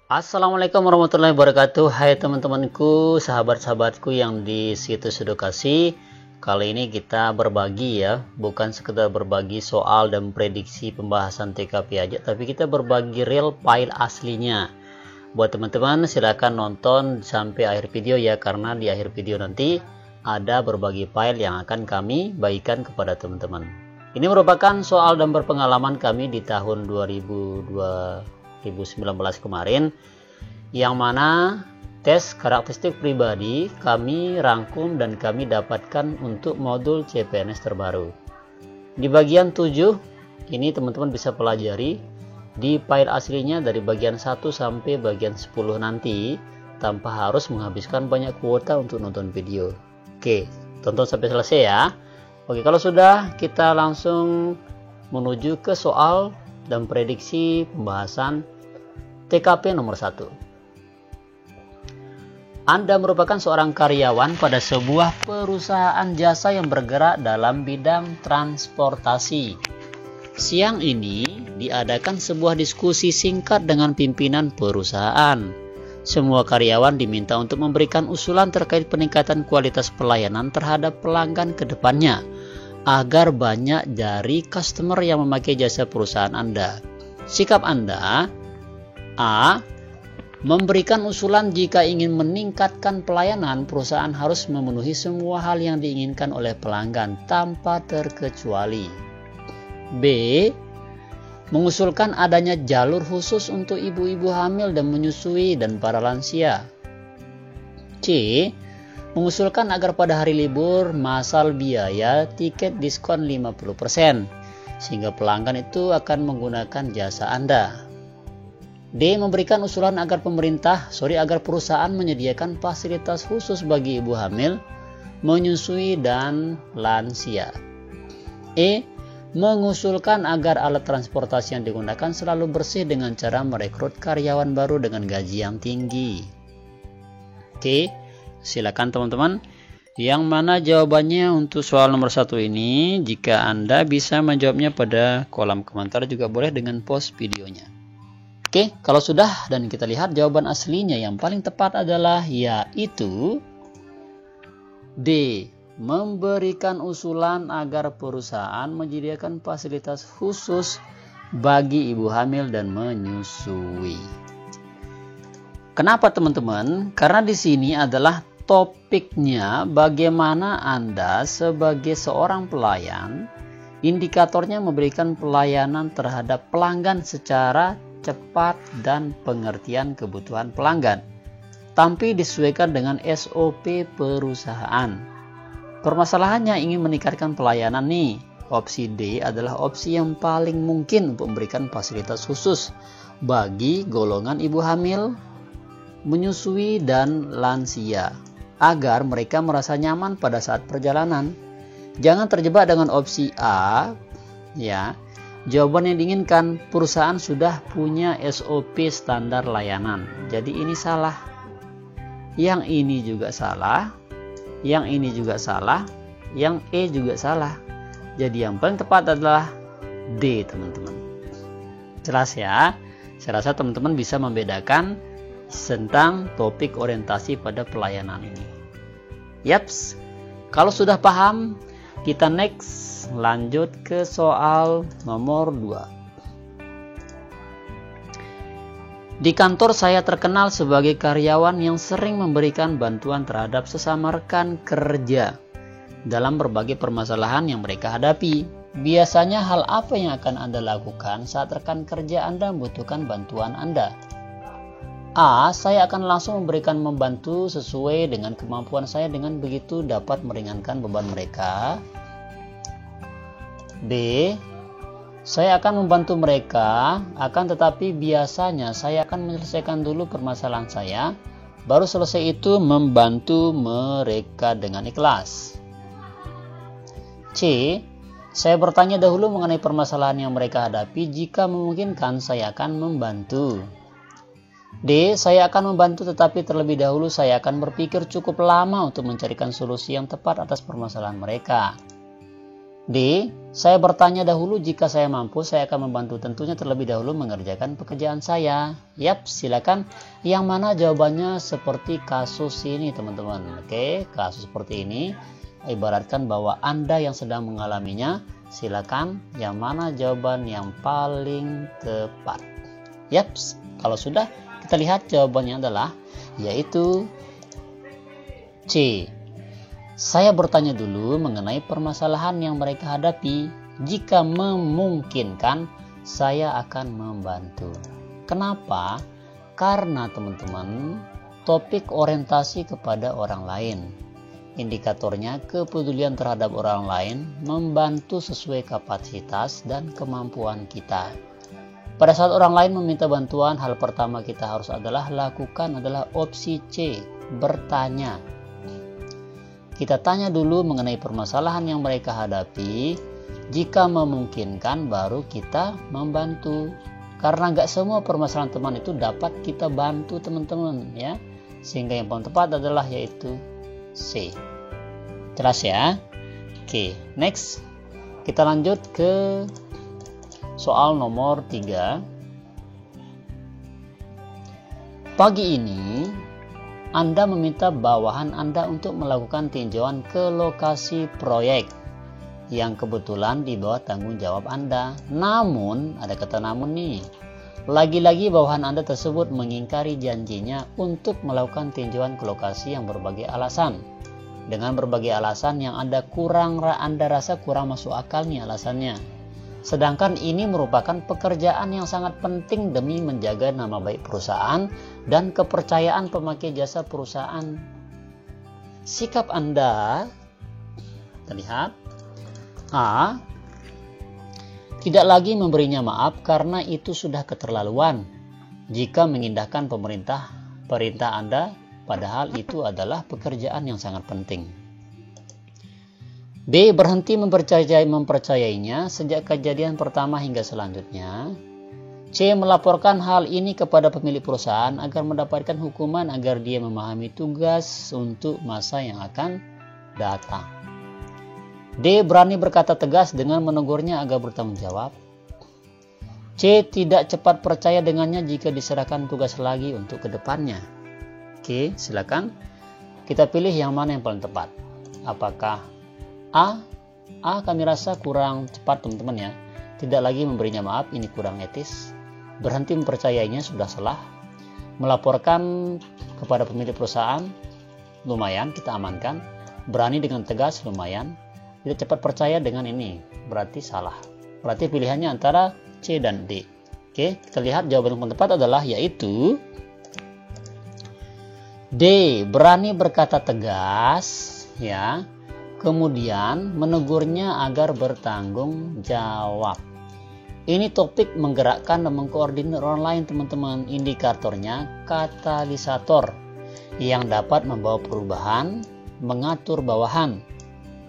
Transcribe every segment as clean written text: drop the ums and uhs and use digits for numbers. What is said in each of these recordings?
Assalamualaikum warahmatullahi wabarakatuh. Hai teman-temanku, sahabat-sahabatku yang di situs edukasi. Kali ini kita berbagi ya, bukan sekedar berbagi soal dan prediksi pembahasan TKP aja, tapi kita berbagi real file aslinya. Buat teman-teman silakan nonton sampai akhir video ya, karena di akhir video nanti ada berbagi file yang akan kami bagikan kepada teman-teman. Ini merupakan soal dan berpengalaman kami di tahun 2019 kemarin, yang mana tes karakteristik pribadi kami rangkum dan kami dapatkan untuk modul CPNS terbaru. Di bagian 7 ini teman-teman bisa pelajari di file aslinya dari bagian 1 sampai bagian 10 nanti, tanpa harus menghabiskan banyak kuota untuk nonton video. Oke, tonton sampai selesai ya. Oke, kalau sudah, kita langsung menuju ke soal dan prediksi pembahasan TKP nomor 1. Anda merupakan seorang karyawan pada sebuah perusahaan jasa yang bergerak dalam bidang transportasi. Siang ini diadakan sebuah diskusi singkat dengan pimpinan perusahaan. Semua karyawan diminta untuk memberikan usulan terkait peningkatan kualitas pelayanan terhadap pelanggan ke depannya, agar banyak dari customer yang memakai jasa perusahaan Anda. Sikap Anda: A. Memberikan usulan jika ingin meningkatkan pelayanan, perusahaan harus memenuhi semua hal yang diinginkan oleh pelanggan tanpa terkecuali. B. Mengusulkan adanya jalur khusus untuk ibu-ibu hamil dan menyusui dan para lansia. C. Mengusulkan agar pada hari libur masal biaya tiket diskon 50%, sehingga pelanggan itu akan menggunakan jasa Anda. D. Memberikan usulan agar perusahaan menyediakan fasilitas khusus bagi ibu hamil, menyusui, dan lansia. E. Mengusulkan agar alat transportasi yang digunakan selalu bersih dengan cara merekrut karyawan baru dengan gaji yang tinggi. Oke, silakan teman-teman. Yang mana jawabannya untuk soal nomor 1 ini? Jika Anda bisa menjawabnya pada kolom komentar, juga boleh dengan post videonya. Oke, kalau sudah dan kita lihat jawaban aslinya, yang paling tepat adalah yaitu D. Memberikan usulan agar perusahaan menyediakan fasilitas khusus bagi ibu hamil dan menyusui. Kenapa teman-teman? Karena di sini adalah topiknya bagaimana Anda sebagai seorang pelayan, indikatornya memberikan pelayanan terhadap pelanggan secara cepat dan pengertian kebutuhan pelanggan, tapi disesuaikan dengan SOP perusahaan. Permasalahannya ingin meningkatkan pelayanan nih. Opsi D adalah opsi yang paling mungkin untuk memberikan fasilitas khusus bagi golongan ibu hamil, menyusui, dan lansia, agar mereka merasa nyaman pada saat perjalanan. Jangan terjebak dengan opsi A ya. Jawaban yang diinginkan, perusahaan sudah punya SOP standar layanan. Jadi ini salah. Yang ini juga salah. Yang ini juga salah. Yang E juga salah. Jadi yang paling tepat adalah D, teman-teman. Jelas ya? Saya rasa teman-teman bisa membedakan tentang topik orientasi pada pelayanan ini. Yaps. Kalau sudah paham, kita next lanjut ke soal nomor 2. Di kantor saya terkenal sebagai karyawan yang sering memberikan bantuan terhadap sesama rekan kerja dalam berbagai permasalahan yang mereka hadapi. Biasanya hal apa yang akan Anda lakukan saat rekan kerja Anda membutuhkan bantuan Anda? A. Saya akan langsung membantu sesuai dengan kemampuan saya, dengan begitu dapat meringankan beban mereka. B. Saya akan membantu mereka, akan tetapi biasanya saya akan menyelesaikan dulu permasalahan saya, baru selesai itu membantu mereka dengan ikhlas. C. Saya bertanya dahulu mengenai permasalahan yang mereka hadapi, jika memungkinkan saya akan membantu. D. Saya akan membantu, tetapi terlebih dahulu saya akan berpikir cukup lama untuk mencarikan solusi yang tepat atas permasalahan mereka. D. Saya bertanya dahulu, jika saya mampu, saya akan membantu. Tentunya terlebih dahulu mengerjakan pekerjaan saya. Yap, silakan. Yang mana jawabannya seperti kasus ini, teman-teman. Oke, kasus seperti ini. Ibaratkan bahwa Anda yang sedang mengalaminya. Silakan, yang mana jawaban yang paling tepat. Yap, kalau sudah, kita lihat jawabannya adalah, yaitu C. Saya bertanya dulu mengenai permasalahan yang mereka hadapi. Jika memungkinkan, saya akan membantu. Kenapa? Karena teman-teman, topik orientasi kepada orang lain. Indikatornya kepedulian terhadap orang lain, membantu sesuai kapasitas dan kemampuan kita. Pada saat orang lain meminta bantuan, hal pertama kita harus lakukan adalah opsi C, bertanya. Kita tanya dulu mengenai permasalahan yang mereka hadapi. Jika memungkinkan, baru kita membantu. Karena nggak semua permasalahan teman itu dapat kita bantu, teman-teman, ya. Sehingga yang paling tepat adalah yaitu C. Jelas ya? Oke, next. Kita lanjut ke soal nomor 3. Pagi ini Anda meminta bawahan Anda untuk melakukan tinjauan ke lokasi proyek yang kebetulan di bawah tanggung jawab Anda. Namun, ada kata namun nih. Lagi-lagi bawahan Anda tersebut mengingkari janjinya untuk melakukan tinjauan ke lokasi yang berbagai alasan. Dengan berbagai alasan yang Anda rasa kurang masuk akal nih alasannya. Sedangkan ini merupakan pekerjaan yang sangat penting demi menjaga nama baik perusahaan dan kepercayaan pemakai jasa perusahaan. Sikap Anda, terlihat, A. Tidak lagi memberinya maaf karena itu sudah keterlaluan. Jika mengindahkan perintah Anda, padahal itu adalah pekerjaan yang sangat penting. B. Berhenti mempercayainya sejak kejadian pertama hingga selanjutnya. C. Melaporkan hal ini kepada pemilik perusahaan agar mendapatkan hukuman agar dia memahami tugas untuk masa yang akan datang. D. Berani berkata tegas dengan menegurnya agar bertanggung jawab. C. Tidak cepat percaya dengannya jika diserahkan tugas lagi untuk kedepannya. Oke, silakan. Kita pilih yang mana yang paling tepat. Apakah A kami rasa kurang cepat, teman-teman ya. Tidak lagi memberinya maaf, ini kurang etis. Berhenti mempercayainya, sudah salah. Melaporkan kepada pemilik perusahaan, lumayan, kita amankan. Berani dengan tegas, lumayan. Tidak cepat percaya dengan ini, berarti salah. Berarti pilihannya antara C dan D. Oke, kita lihat jawaban yang tepat adalah yaitu D. Berani berkata tegas, ya. Kemudian menegurnya agar bertanggung jawab. Ini topik menggerakkan dan mengkoordinir orang lain, teman-teman. Indikatornya katalisator yang dapat membawa perubahan, mengatur bawahan.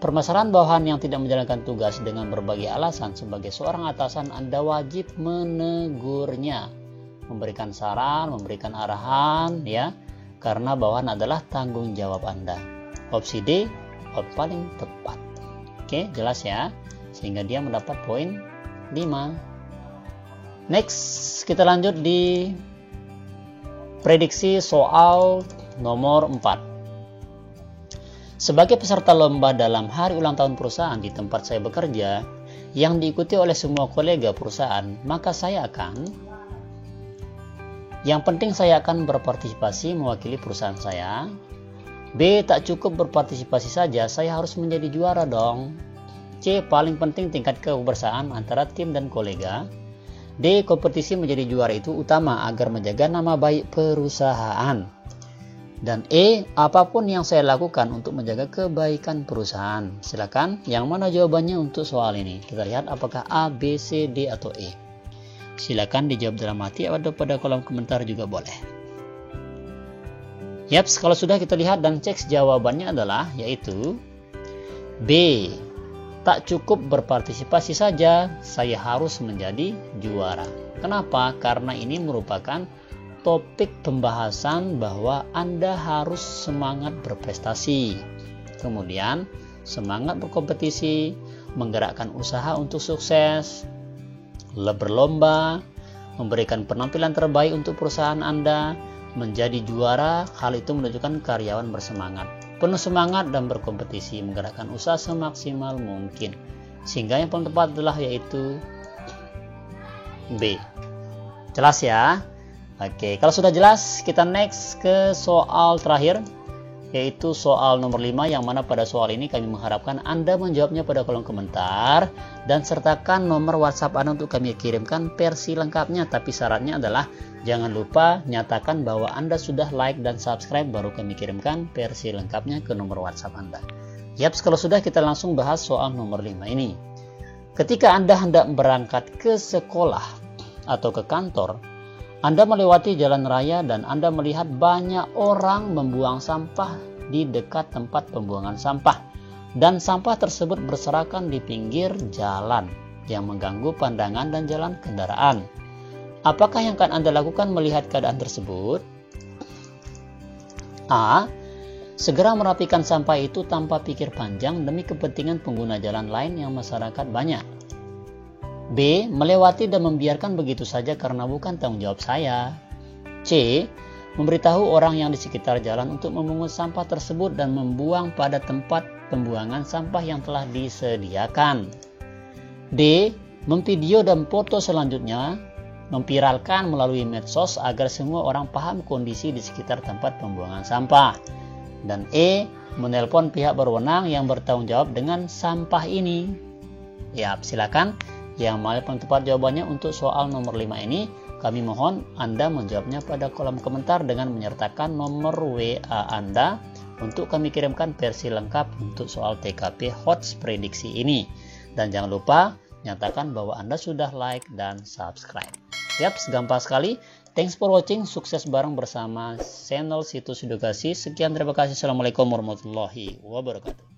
Permasalahan bawahan yang tidak menjalankan tugas dengan berbagai alasan, sebagai seorang atasan Anda wajib menegurnya, memberikan saran, memberikan arahan, ya, karena bawahan adalah tanggung jawab Anda. Opsi D paling tepat. Oke, jelas ya, sehingga dia mendapat poin 5. Next, kita lanjut di prediksi soal nomor 4. Sebagai peserta lomba dalam hari ulang tahun perusahaan di tempat saya bekerja yang diikuti oleh semua kolega perusahaan, maka yang penting saya akan berpartisipasi mewakili perusahaan saya. B. Tak cukup berpartisipasi saja, saya harus menjadi juara dong. C. Paling penting tingkat kebersamaan antara tim dan kolega. D. Kompetisi menjadi juara itu utama agar menjaga nama baik perusahaan. Dan E. Apapun yang saya lakukan untuk menjaga kebaikan perusahaan. Silakan, yang mana jawabannya untuk soal ini? Kita lihat apakah A, B, C, D, atau E. Silakan dijawab dalam hati atau pada kolom komentar juga boleh. Yaps, kalau sudah kita lihat dan cek jawabannya adalah yaitu B. Tak cukup berpartisipasi saja, saya harus menjadi juara. Kenapa? Karena ini merupakan topik pembahasan bahwa Anda harus semangat berprestasi. Kemudian semangat berkompetisi, menggerakkan usaha untuk sukses, berlomba, memberikan penampilan terbaik untuk perusahaan Anda, menjadi juara. Hal itu menunjukkan karyawan bersemangat, penuh semangat dan berkompetisi, menggerakkan usaha semaksimal mungkin. Sehingga yang paling tepat adalah yaitu B. Jelas ya? Oke, kalau sudah jelas, kita next ke soal terakhir, yaitu soal nomor 5, yang mana pada soal ini kami mengharapkan Anda menjawabnya pada kolom komentar dan sertakan nomor WhatsApp Anda untuk kami kirimkan versi lengkapnya. Tapi syaratnya adalah jangan lupa nyatakan bahwa Anda sudah like dan subscribe, baru kami kirimkan versi lengkapnya ke nomor WhatsApp Anda. Yaps, kalau sudah, kita langsung bahas soal nomor 5 ini. Ketika Anda hendak berangkat ke sekolah atau ke kantor, Anda melewati jalan raya dan Anda melihat banyak orang membuang sampah di dekat tempat pembuangan sampah, dan sampah tersebut berserakan di pinggir jalan yang mengganggu pandangan dan jalan kendaraan. Apakah yang akan Anda lakukan melihat keadaan tersebut? A. Segera merapikan sampah itu tanpa pikir panjang demi kepentingan pengguna jalan lain yang masyarakat banyak. B. Melewati dan membiarkan begitu saja karena bukan tanggung jawab saya. C. Memberitahu orang yang di sekitar jalan untuk memungut sampah tersebut dan membuang pada tempat pembuangan sampah yang telah disediakan. D. Memvideo dan foto selanjutnya, memviralkan melalui medsos agar semua orang paham kondisi di sekitar tempat pembuangan sampah. Dan E. Menelpon pihak berwenang yang bertanggung jawab dengan sampah ini. Ya, silakan. Yang paling tepat jawabannya untuk soal nomor 5 ini, kami mohon Anda menjawabnya pada kolom komentar dengan menyertakan nomor WA Anda untuk kami kirimkan versi lengkap untuk soal TKP HOTS prediksi ini. Dan jangan lupa nyatakan bahwa Anda sudah like dan subscribe. Yaps, gampang sekali. Thanks for watching. Sukses bareng bersama channel Situs Edukasi. Sekian, terima kasih. Assalamualaikum warahmatullahi wabarakatuh.